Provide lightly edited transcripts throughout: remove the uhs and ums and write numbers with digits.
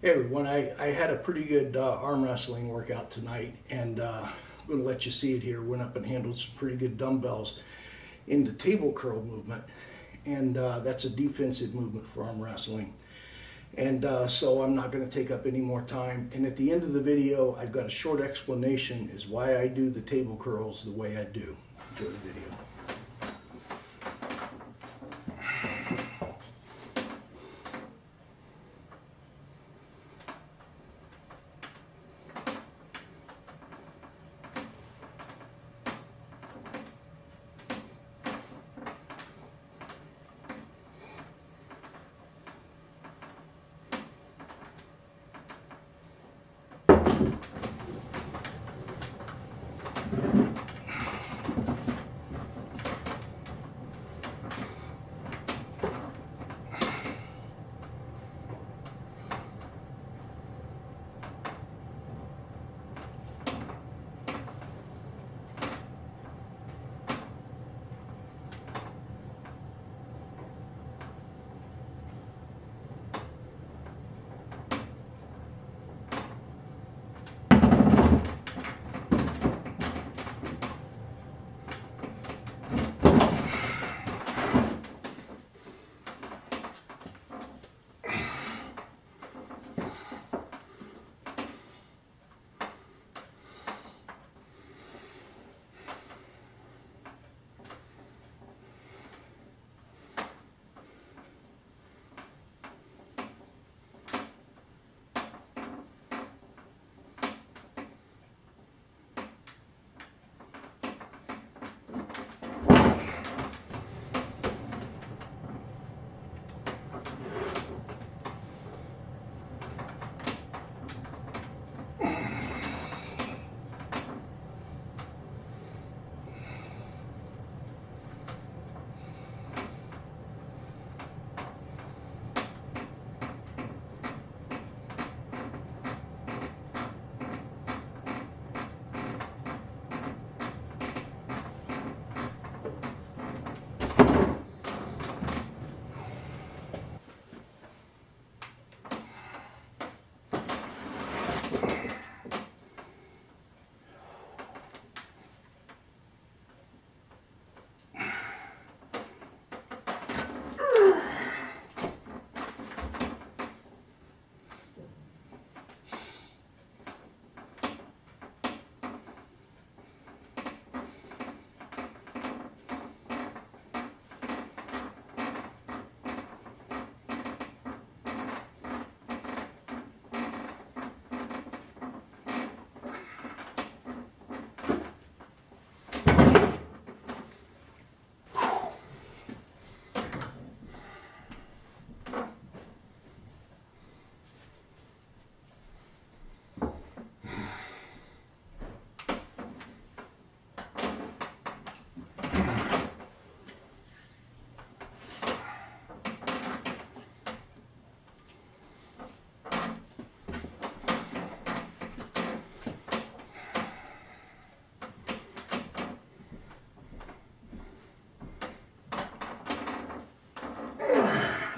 Hey everyone, I had a pretty good arm wrestling workout tonight, and I'm going to let you see it here. Went up and handled some pretty good dumbbells in the table curl movement, and that's a defensive movement for arm wrestling. And so I'm not going to take up any more time. And at the end of the video, I've got a short explanation as why I do the table curls the way I do. Enjoy the video.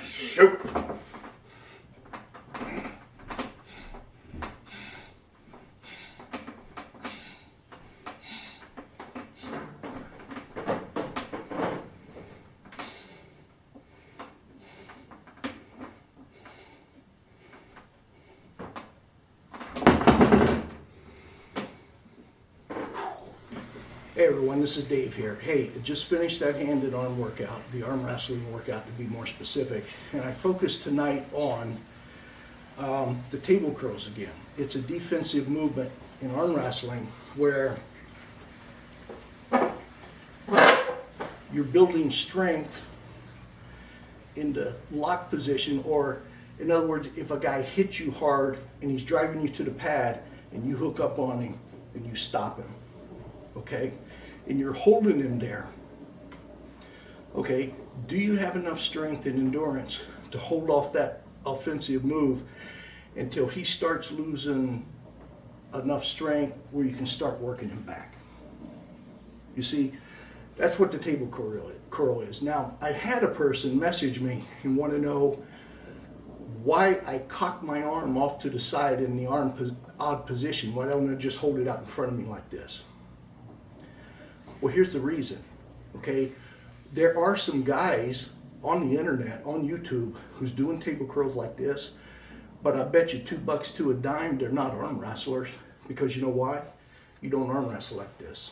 Shoot! Hey everyone, this is Dave here. Hey, just finished that hand and arm workout, the arm wrestling workout to be more specific, and I focused tonight on the table curls again. It's a defensive movement in arm wrestling where you're building strength in the lock position, or in other words, if a guy hits you hard and he's driving you to the pad and you hook up on him and you stop him, okay? And you're holding him there, okay? Do you have enough strength and endurance to hold off that offensive move until he starts losing enough strength where you can start working him back? You see, that's what the table curl is. Now, I had a person message me and want to know why I cock my arm off to the side in the odd position. Why don't I just hold it out in front of me like this? Well, here's the reason, okay? There are some guys on the internet, on YouTube, who's doing table curls like this, but I bet you $2 to a dime they're not arm wrestlers, because you know why? You don't arm wrestle like this.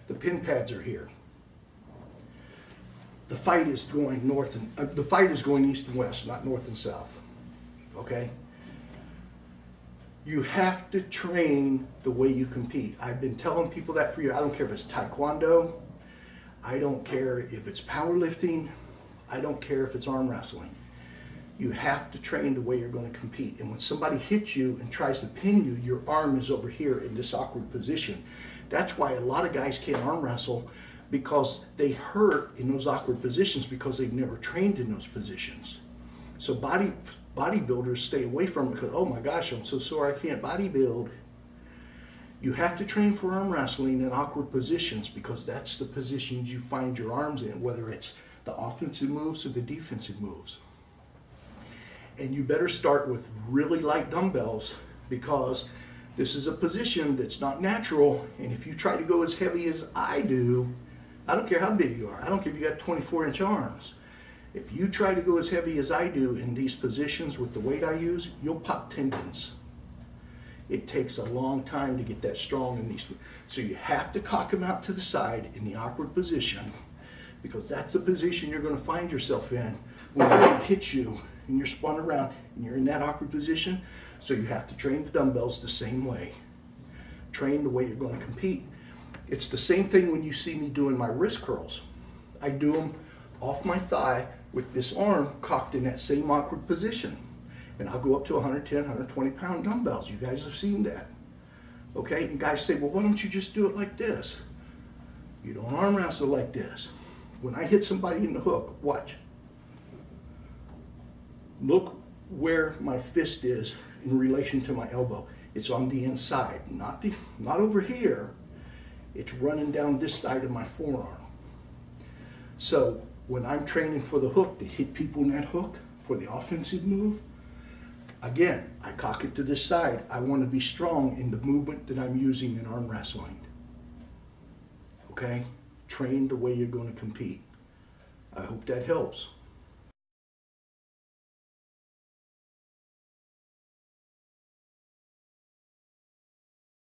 The pin pads are here. The fight is going east and west, not north and south. Okay? You have to train the way you compete. I've been telling people that for years. I don't care if it's taekwondo, I don't care if it's powerlifting, I don't care if it's arm wrestling. You have to train the way you're going to compete. And when somebody hits you and tries to pin you, your arm is over here in this awkward position. That's why a lot of guys can't arm wrestle, because they hurt in those awkward positions because they've never trained in those positions. So bodybuilders stay away from it because, oh my gosh, I'm so sore I can't bodybuild. You have to train for arm wrestling in awkward positions, because that's the positions you find your arms in, whether it's the offensive moves or the defensive moves. And you better start with really light dumbbells, because this is a position that's not natural. And if you try to go as heavy as I do, I don't care how big you are. I don't care if you got 24-inch arms. If you try to go as heavy as I do in these positions with the weight I use, you'll pop tendons. It takes a long time to get that strong in these. So you have to cock them out to the side in the awkward position, because that's the position you're going to find yourself in when they hit you and you're spun around and you're in that awkward position. So you have to train the dumbbells the same way. Train the way you're going to compete. It's the same thing when you see me doing my wrist curls. I do them off my thigh with this arm cocked in that same awkward position. And I'll go up to 110, 120 pound dumbbells. You guys have seen that. Okay, and guys say, well, why don't you just do it like this? You don't arm wrestle like this. When I hit somebody in the hook, watch. Look where my fist is in relation to my elbow. It's on the inside, not over here. It's running down this side of my forearm. So when I'm training for the hook, to hit people in that hook for the offensive move, again, I cock it to this side. I want to be strong in the movement that I'm using in arm wrestling. Okay? Train the way you're going to compete. I hope that helps.